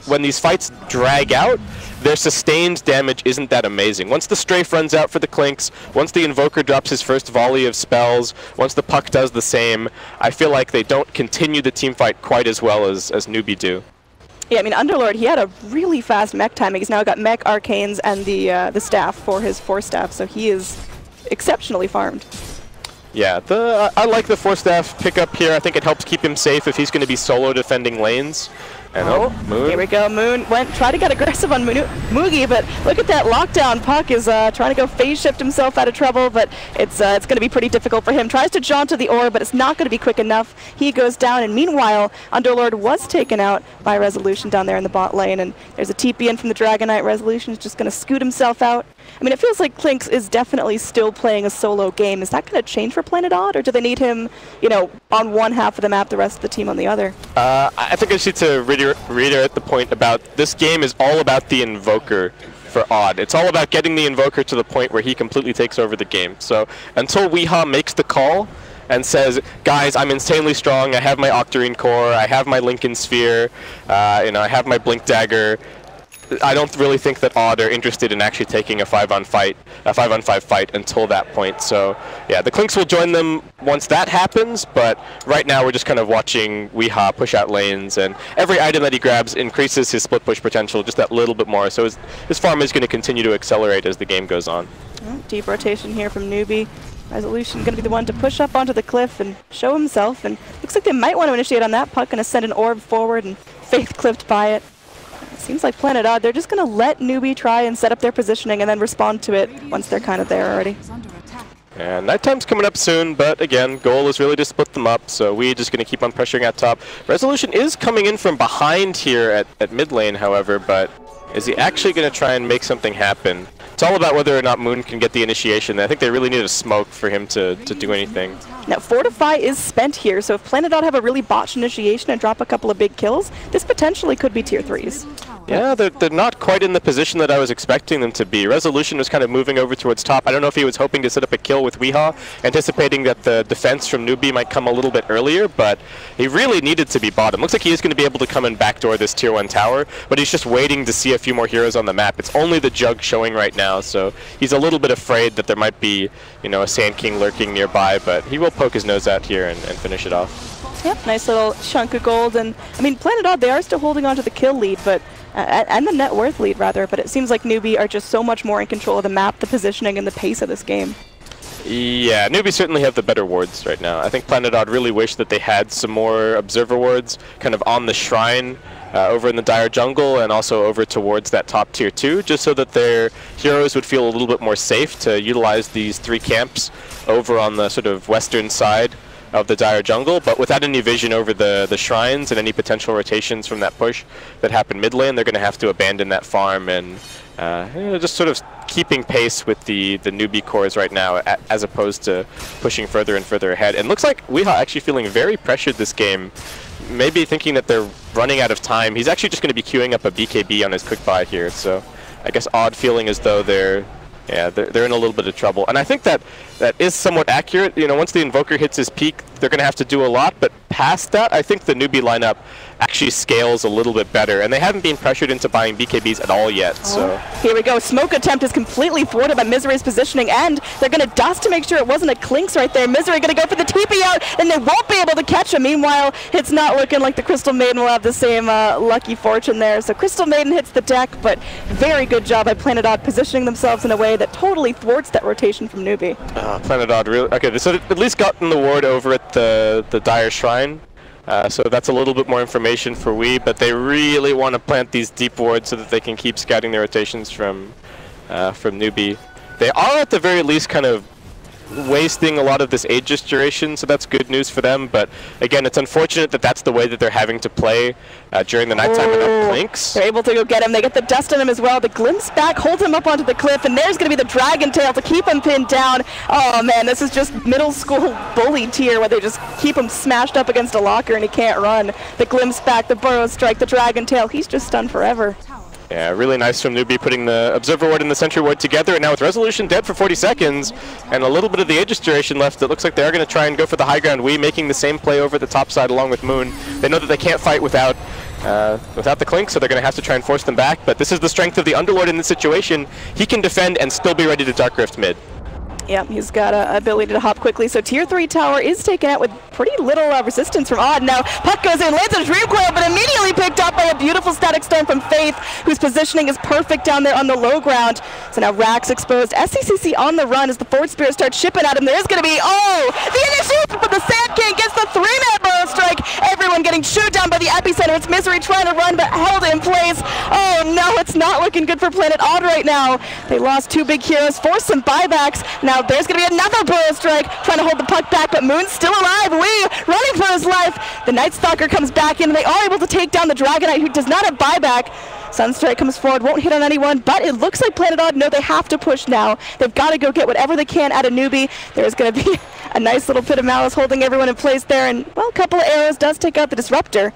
when these fights drag out, their sustained damage isn't that amazing. Once the Strafe runs out for the Clinks, once the Invoker drops his first volley of spells, once the Puck does the same, I feel like they don't continue the team fight quite as well as Newbee do. Yeah, I mean, Underlord, he had a really fast mech timing. He's now got mech, arcanes, and the staff for his 4-staff, so he is exceptionally farmed. Yeah, I like the 4-staff pickup here. I think it helps keep him safe if he's going to be solo defending lanes. And Moon. Here we go. Moon tried to get aggressive on Moogie, but look at that lockdown. Puck is trying to go phase shift himself out of trouble, but it's going to be pretty difficult for him. Tries to jaunt to the orb, but it's not going to be quick enough. He goes down, and meanwhile, Underlord was taken out by Resolution down there in the bot lane, and there's a TP in from the Dragon Knight. Resolution is just going to scoot himself out. I mean, it feels like Clinks is definitely still playing a solo game. Is that going to change for Planet Odd, or do they need him, you know, on one half of the map, the rest of the team on the other? I think I just need to reiterate the point about this game is all about the Invoker for Odd. It's all about getting the Invoker to the point where he completely takes over the game. So until Weehaw makes the call and says, guys, I'm insanely strong, I have my Octarine Core, I have my Lincoln Sphere, you know, I have my Blink Dagger, I don't really think that Odd are interested in actually taking a 5-on-5 fight until that point. So yeah, the Clinks will join them once that happens, but right now we're just kind of watching Weehaw push out lanes, and every item that he grabs increases his split push potential just that little bit more. So his farm is going to continue to accelerate as the game goes on. Deep rotation here from Newbee. Resolution going to be the one to push up onto the cliff and show himself, and looks like they might want to initiate on that. Puck going to send an orb forward, and Faith clipped by it. Seems like Planet Odd, they're just going to let Newbee try and set up their positioning and then respond to it once they're kind of there already. And nighttime's coming up soon, but again, goal is really to split them up, so we're just going to keep on pressuring at top. Resolution is coming in from behind here at mid lane, however, but is he actually going to try and make something happen? It's all about whether or not Moon can get the initiation. I think they really need a smoke for him to do anything. Now, Fortify is spent here, so if Planet Odd have a really botched initiation and drop a couple of big kills, this potentially could be tier 3s. Yeah, they're not quite in the position that I was expecting them to be. Resolution was kind of moving over towards top. I don't know if he was hoping to set up a kill with Weehaw, anticipating that the defense from Newbee might come a little bit earlier, but he really needed to be bottom. Looks like he is going to be able to come and backdoor this tier 1 tower, but he's just waiting to see a few more heroes on the map. It's only the Jug showing right now, so he's a little bit afraid that there might be, you know, a Sand King lurking nearby, but he will poke his nose out here and finish it off. Yep, nice little chunk of gold, and I mean, Planet Odd, they are still holding on to the kill lead, but and the net worth lead rather, but it seems like Newbee are just so much more in control of the map, the positioning, and the pace of this game. Yeah, Newbee certainly have the better wards right now. I think Planet Odd really wish that they had some more observer wards kind of on the shrine over in the Dire Jungle and also over towards that top tier 2, just so that their heroes would feel a little bit more safe to utilize these 3 camps over on the sort of western side of the Dire jungle, but without any vision over the shrines and any potential rotations from that push that happened mid lane, they're going to have to abandon that farm and just sort of keeping pace with the Newbee cores right now, as opposed to pushing further and further ahead. And looks like Weehaw actually feeling very pressured this game, maybe thinking that they're running out of time. He's actually just going to be queuing up a BKB on his quick buy here, so I guess Odd feeling as though they're in a little bit of trouble. And I think that is somewhat accurate. You know, once the Invoker hits his peak, they're going to have to do a lot, but past that, I think the Newbee lineup actually scales a little bit better, and they haven't been pressured into buying BKBs at all yet. So here we go. Smoke attempt is completely thwarted by Misery's positioning, and they're going to dust to make sure it wasn't a Clinks right there. Misery going to go for the TP out, and they won't be able to catch him. Meanwhile, it's not looking like the Crystal Maiden will have the same lucky fortune there. So Crystal Maiden hits the deck, but very good job by Planet Odd positioning themselves in a way that totally thwarts that rotation from Newbee. Planet Odd really okay. So at least gotten the ward over at the Dire Shrine. So that's a little bit more information for Wii, but they really want to plant these deep wards so that they can keep scouting their rotations from Newbee. They are at the very least kind of wasting a lot of this Aegis duration, so that's good news for them. But again, it's unfortunate that that's the way that they're having to play during the nighttime without Clinks. They're able to go get him. They get the dust on him as well. The glimpse back holds him up onto the cliff, and there's going to be the Dragon Tail to keep him pinned down. Oh man, this is just middle school bully tier where they just keep him smashed up against a locker and he can't run. The glimpse back, the Burrow Strike, the Dragon Tail. He's just stunned forever. Yeah, really nice from Newbee putting the Observer Ward and the Sentry Ward together, and now with Resolution dead for 40 seconds and a little bit of the Aegis duration left, it looks like they are going to try and go for the high ground. Wii making the same play over at the top side along with Moon. They know that they can't fight without the Clink, so they're going to have to try and force them back, but this is the strength of the Underlord in this situation. He can defend and still be ready to Dark Rift mid. Yeah, he's got an ability to hop quickly, so tier 3 tower is taken out with pretty little resistance from Odd. Now, puck goes in, lands a Dream Coil, but immediately picked up by a beautiful Static Storm from Faith, whose positioning is perfect down there on the low ground. So now Rax exposed, SCCC on the run as the Forward Spirit starts shipping at him. There's going to be, the initiation, but the Sand King gets the 3-man Burrow Strike. Everyone getting chewed down by the epicenter. It's Misery trying to run, but held in place. Oh no, it's not looking good for Planet Odd right now. They lost 2 big heroes, forced some buybacks. Now there's going to be another Burrow Strike, trying to hold the puck back, but Moon's still alive. Wii running for his life. The Night Stalker comes back in, and they are able to take down the Dragonite, who does not have buyback. Sunstrike comes forward, won't hit on anyone, but it looks like Planet Odd know they have to push now. They've got to go get whatever they can out of Newbee. There's going to be a nice little pit of malice holding everyone in place there, and, well, a couple of arrows does take out the Disruptor.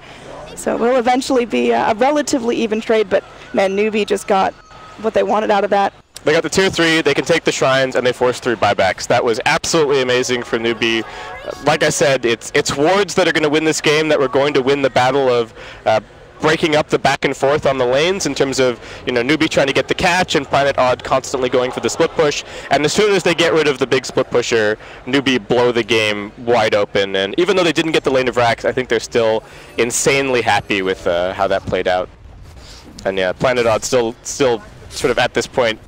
So it will eventually be a relatively even trade, but, man, Newbee just got what they wanted out of that. They got the tier 3, they can take the shrines, and they forced 3 buybacks. That was absolutely amazing from Newbee. Like I said, it's wards that are going to win this game, that we're going to win the battle of breaking up the back and forth on the lanes in terms of, you know, Newbee trying to get the catch and Planet Odd constantly going for the split push. And as soon as they get rid of the big split pusher, Newbee blow the game wide open. And even though they didn't get the lane of Rax, I think they're still insanely happy with how that played out. And yeah, Planet Odd still sort of at this point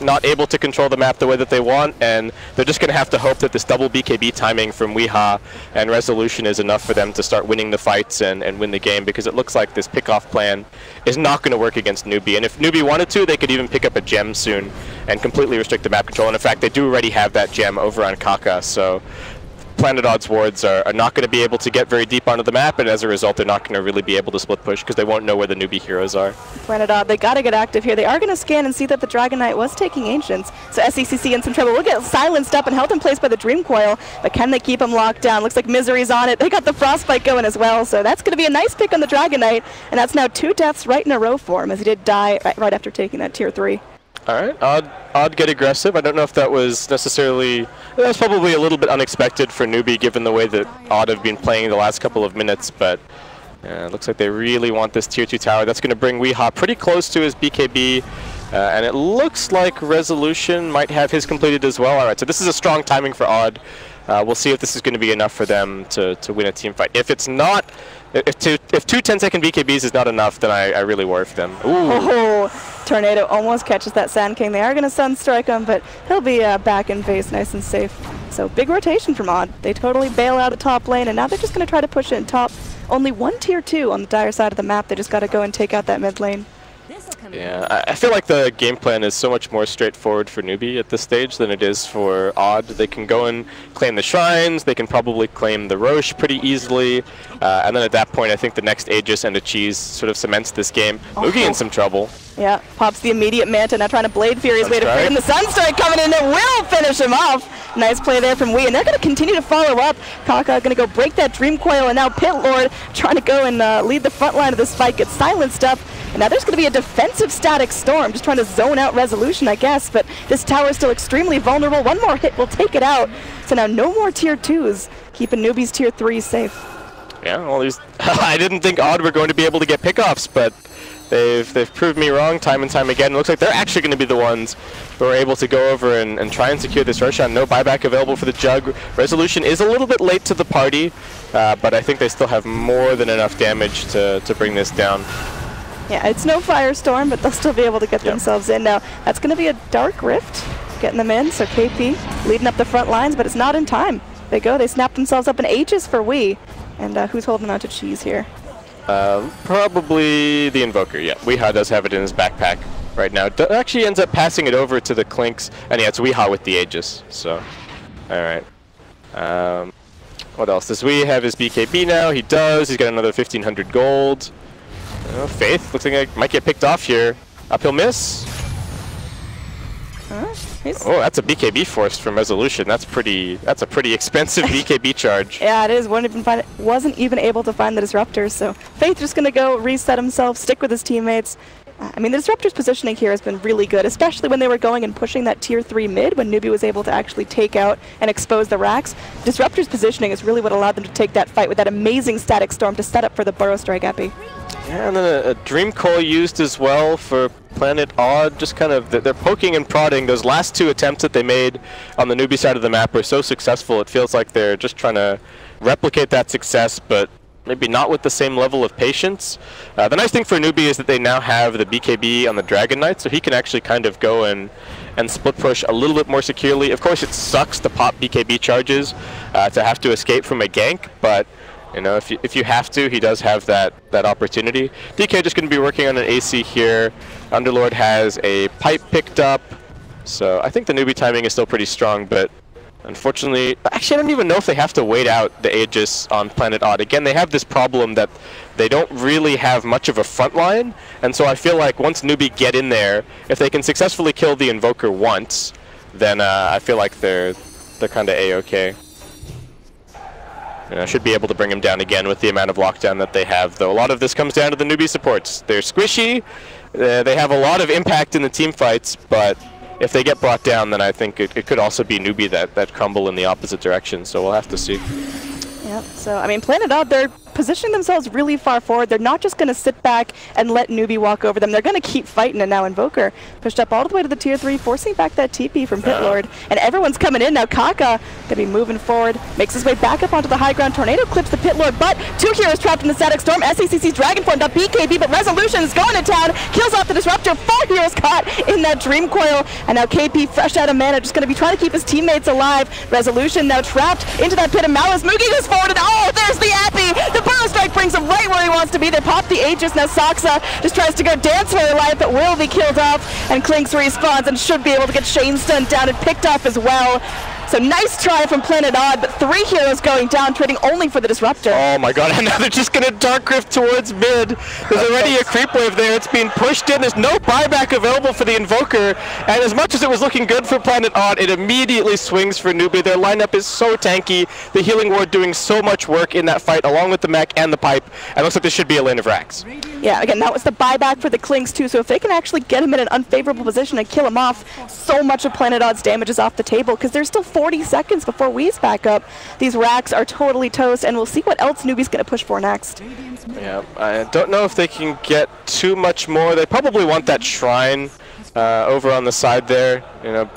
not able to control the map the way that they want, and they're just going to have to hope that this double BKB timing from Weehaw and Resolution is enough for them to start winning the fights and win the game, because it looks like this pick-off plan is not going to work against Newbee. And if Newbee wanted to, they could even pick up a gem soon and completely restrict the map control. And in fact, they do already have that gem over on Kaka, so Planet Odd's wards are not going to be able to get very deep onto the map, and as a result, they're not going to really be able to split push because they won't know where the Newbee heroes are. Planet Odd, they got to get active here. They are going to scan and see that the Dragonite was taking Ancients, so SCCC in some trouble. We'll get silenced up and held in place by the Dream Coil, but can they keep him locked down? Looks like Misery's on it. They got the Frostbite going as well, so that's going to be a nice pick on the Dragonite, and that's now 2 deaths right in a row for him, as he did die right after taking that tier 3. All right, Odd get aggressive. I don't know if that was necessarily, that was probably a little bit unexpected for Newbee given the way that Odd have been playing the last couple of minutes, but it looks like they really want this tier 2 tower. That's going to bring Weehaw pretty close to his BKB, and it looks like Resolution might have his completed as well. All right, so this is a strong timing for Odd. We'll see if this is going to be enough for them to win a team fight. If it's not, if two 10-second BKBs is not enough, then I really worry for them. Ooh. Oh, Tornado almost catches that Sand King. They are going to Sunstrike him, but he'll be back in base nice and safe. So big rotation from Odd. They totally bail out the top lane, and now they're just going to try to push it in top. Only 1 tier 2 on the Dire side of the map. They just got to go and take out that mid lane. Yeah, I feel like the game plan is so much more straightforward for Newbee at this stage than it is for Odd. They can go and claim the shrines, they can probably claim the Roche pretty easily, and then at that point I think the next Aegis and a Cheese sort of cements this game. Moogie in some trouble. Yeah, pops the immediate Manta, now trying to Blade Fury his way to free, and the Sunstrike coming in, it will finish him off. Nice play there from Wii, and they're going to continue to follow up. Kaka going to go break that Dream Coil, and now Pit Lord trying to go and lead the front line of this fight, gets silenced up. And now there's going to be a defensive static storm, just trying to zone out Resolution, I guess, but this tower is still extremely vulnerable. One more hit will take it out. So now no more tier 2s, keeping Newbee's tier 3s safe. Yeah, well, these I didn't think Odd were going to be able to get pickoffs, but they've proved me wrong time and time again. It looks like they're actually going to be the ones who are able to go over and try and secure this Roshan. No buyback available for the Jug. Resolution is a little bit late to the party, but I think they still have more than enough damage to bring this down. Yeah, it's no Firestorm, but they'll still be able to get themselves in. Now, that's going to be a Dark Rift, getting them in. So KP leading up the front lines, but it's not in time. They go, they snap themselves up in Aegis for Wii. And who's holding on to Cheese here? Probably the Invoker, yeah. Weeha does have it in his backpack right now. Actually ends up passing it over to the Clinks, and yeah, it's Weeha with the Aegis, so, alright. What else? Does Wii have his BKB now? He does. He's got another 1,500 gold. Faith looks like I might get picked off here. Uphill miss. Oh, that's a BKB forced from Resolution. That's a pretty expensive BKB charge. Yeah, it is. Wasn't even able to find the Disruptor, so Faith just going to go reset himself, stick with his teammates. I mean, the Disruptor's positioning here has been really good, especially when they were going and pushing that tier 3 mid when Newbee was able to actually take out and expose the racks. Disruptor's positioning is really what allowed them to take that fight with that amazing Static Storm to set up for the Burrow Strike Epi. Yeah, and then a Dream Coil used as well for Planet Odd. Just kind of, they're poking and prodding. Those last 2 attempts that they made on the Newbee side of the map were so successful, it feels like they're just trying to replicate that success, but maybe not with the same level of patience. The nice thing for Newbee is that they now have the BKB on the Dragon Knight, so he can actually kind of go and split push a little bit more securely. Of course, it sucks to pop BKB charges, to have to escape from a gank, but you know, if you have to, he does have that opportunity. DK just going to be working on an AC here. Underlord has a pipe picked up, so I think the Newbee timing is still pretty strong, but unfortunately, actually I don't even know if they have to wait out the Aegis on Planet Odd. Again, they have this problem that they don't really have much of a front line, and so I feel like once Newbee get in there, if they can successfully kill the Invoker once, then I feel like they're kind of A-okay. Should be able to bring him down again with the amount of lockdown that they have, though a lot of this comes down to the Newbee supports. They're squishy, they have a lot of impact in the team fights, but if they get brought down, then I think it could also be Newbee that crumble in the opposite direction, so we'll have to see. Yep, so I mean, Planet Odd, they're positioning themselves really far forward. They're not just going to sit back and let Newbee walk over them. They're going to keep fighting, and now Invoker pushed up all the way to the tier 3, forcing back that TP from Pit Lord. And everyone's coming in now. Kaka going to be moving forward, makes his way back up onto the high ground. Tornado clips the Pit Lord, but 2 heroes trapped in the Static Storm. SACC's Dragon Form, got BKB, but Resolution is going to town, kills off the Disruptor. 4 heroes caught in that Dream Coil, and now KP, fresh out of mana, just going to be trying to keep his teammates alive. Resolution now trapped into that Pit of Malice. Moogie goes forward, and oh, there's the Appy! The Burrow Strike brings him right where he wants to be. They pop the Aegis. Now Saksa just tries to go dance for her life, but will be killed off, and Clinks respawns and should be able to get Shane stunned down and picked off as well. So nice try from Planet Odd, but 3 heroes going down, trading only for the Disruptor. Oh my god, and now they're just going to Dark Rift towards mid. There's already a creep wave there. It's being pushed in. There's no buyback available for the Invoker. And as much as it was looking good for Planet Odd, it immediately swings for Newbee. Their lineup is so tanky. The Healing Ward doing so much work in that fight, along with the mech and the pipe. And it looks like this should be a lane of racks. Yeah, again, that was the buyback for the Clinks too. So if they can actually get him in an unfavorable position and kill him off, so much of Planet Odd's damage is off the table, because there's still 40 seconds before Wee's back up. These racks are totally toast, and we'll see what else Newbee's going to push for next. Yeah, I don't know if they can get too much more. They probably want that shrine over on the side there, you know,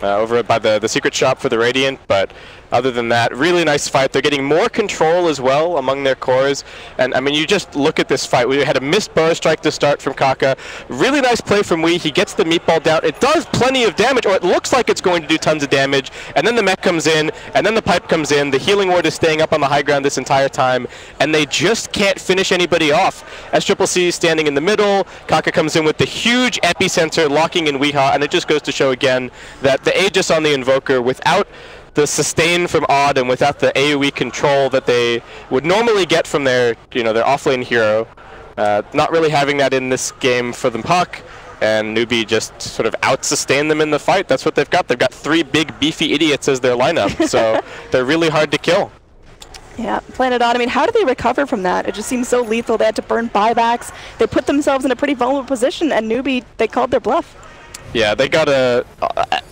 over by the secret shop for the Radiant, but other than that, really nice fight. They're getting more control as well among their cores. And I mean, you just look at this fight. We had a missed burst strike to start from Kaka. Really nice play from Wee. He gets the meatball down. It does plenty of damage, or it looks like it's going to do tons of damage. And then the mech comes in, and then the pipe comes in. The healing ward is staying up on the high ground this entire time, and they just can't finish anybody off. SCCC is standing in the middle. Kaka comes in with the huge epicenter, locking in Weehaw, and it just goes to show again that the Aegis on the Invoker, without the sustain from Odd and without the AoE control that they would normally get from their, their offlane hero, not really having that in this game for the Puck, and Newbee just sort of out-sustain them in the fight. That's what they've got. They've got 3 big beefy idiots as their lineup, so they're really hard to kill. Yeah, Planet Odd, I mean, how do they recover from that? It just seems so lethal. They had to burn buybacks. They put themselves in a pretty vulnerable position, and Newbee, they called their bluff. Yeah, they got to,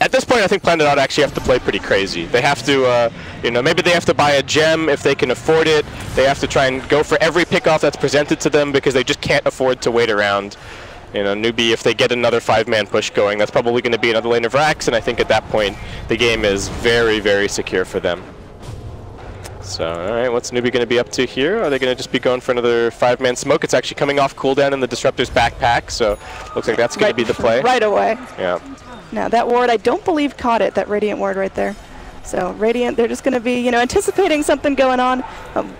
at this point I think Planet Odd actually have to play pretty crazy. They have to, maybe they have to buy a gem if they can afford it. They have to try and go for every pickoff that's presented to them because they just can't afford to wait around. Newbee, if they get another 5-man push going, that's probably going to be another lane of racks, and I think at that point the game is very, very secure for them. So, alright, what's Newbee going to be up to here? Are they going to just be going for another 5-man smoke? It's actually coming off cooldown in the Disruptor's backpack, so looks like that's going to be the play. Right away. Yeah. Now, that ward, I don't believe caught it, that Radiant ward right there. So, Radiant, they're just going to be, anticipating something going on.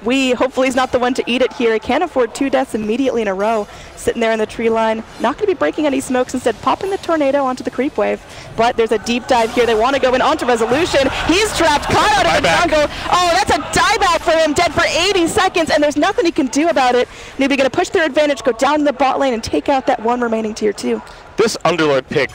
We, hopefully, is not the one to eat it here. He can't afford 2 deaths immediately in a row, sitting there in the tree line. Not going to be breaking any smokes, instead popping the tornado onto the creep wave. But there's a deep dive here. They want to go in onto Resolution. He's trapped, caught out of the jungle. Oh, that's a dieback for him, dead for 80 seconds, and there's nothing he can do about it. Newbee going to push their advantage, go down to the bot lane, and take out that one remaining tier 2. This Underlord pick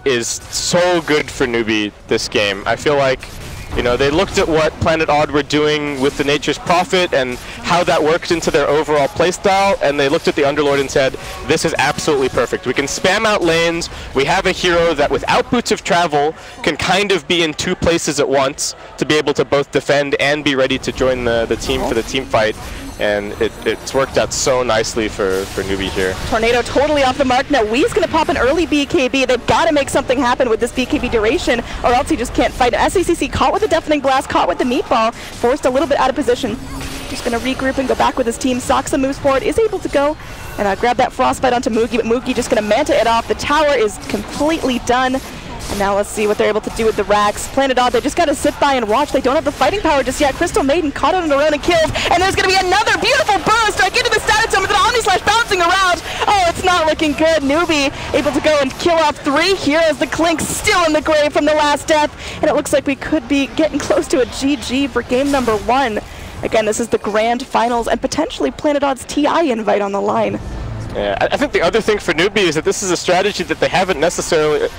is so good for Newbee this game. I feel like they looked at what Planet Odd were doing with the Nature's Prophet and how that worked into their overall playstyle, and they looked at the Underlord and said, this is absolutely perfect. We can spam out lanes. We have a hero that without boots of travel can kind of be in 2 places at once to be able to both defend and be ready to join the team for the team fight. And it's worked out so nicely for Newbee here. Tornado totally off the mark. Now Wee's going to pop an early BKB. They've got to make something happen with this BKB duration, or else he just can't fight. SCCC caught with the Deafening Blast, caught with the meatball, forced a little bit out of position. Just going to regroup and go back with his team. Soxa moves forward, is able to go and grab that Frostbite onto Moogie, but Moogie just going to Manta it off. The tower is completely done. And now let's see what they're able to do with the racks. Planet Odd, they just got to sit by and watch. They don't have the fighting power just yet. Crystal Maiden caught it on her own and killed. And there's going to be another beautiful burst. Strike into the status zone with an Omni Slash bouncing around. Oh, it's not looking good. Newbee able to go and kill off 3 heroes. The Clink still in the grave from the last death. And it looks like we could be getting close to a GG for game number 1. Again, this is the grand finals and potentially Planet Odd's TI invite on the line. Yeah, I think the other thing for Newbee is that this is a strategy that they haven't necessarily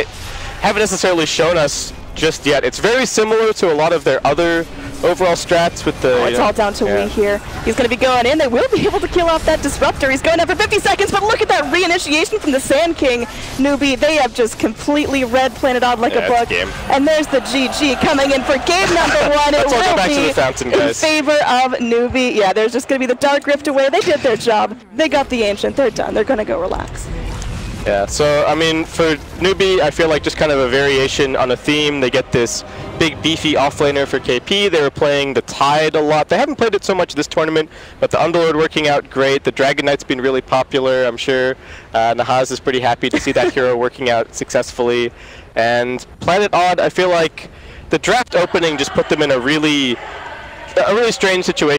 shown us just yet. It's very similar to a lot of their other overall strats with the... it's all down to Wee here. He's going to be going in. They will be able to kill off that Disruptor. He's going in for 50 seconds, but look at that reinitiation from the Sand King. Newbee, they have just completely read Planet Odd like a book. And there's the GG coming in for game number 1. Let's all go back to the fountain, guys. In favor of Newbee. Yeah, there's just going to be the Dark Rift away. They did their job. They got the Ancient. They're done. They're going to go relax. Yeah, so I mean, for Newbee, I feel like just kind of a variation on a theme. They get this big beefy offlaner for KP. They were playing the Tide a lot. They haven't played it so much this tournament, but the Underlord working out great. The Dragon Knight's been really popular, I'm sure. Nahaz is pretty happy to see that hero working out successfully. And Planet Odd, I feel like the draft opening just put them in a really strange situation.